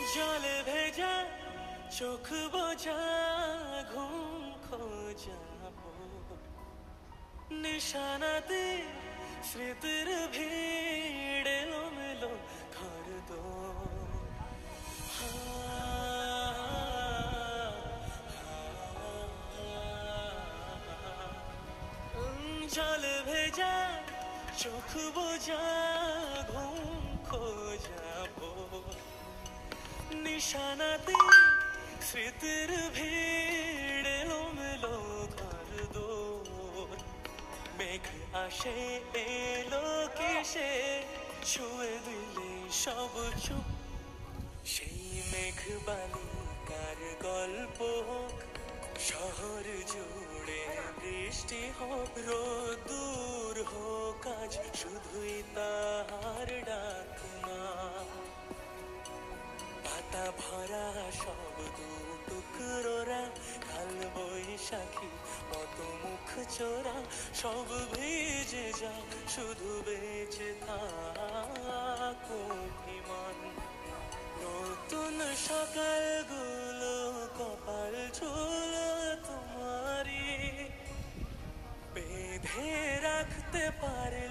জলে ভেজা চোখ বোঝা ঘুম খোঁজাবো নিশানাতে স্মৃতির ভিড় এলোমেলো ঘর দো জল ভেজা চোখ বোঝা ঘুম খোঁজাবো নিশানাতে স্মৃতির ভিড় এলোমেলো ঘর দোর মেঘ আসে এলো কিসে ছুঁয়ে দিলে সব চুপ সেই মেঘ বালিকার গল্প হোক শহর জুড়ে বৃষ্টি হোক রোদ্দুর হোক আজ শুধুই তাহার ডাক না পাতা ভরা সব টুকরোরা কাল বৈশাখী কত মুখ চোরা সব ভেজে যা শুধু বেঁচে থাক অভিমান নতুন সকালগুলো কপাল ঝুলো তোমারই বেঁধে রাখতে পারে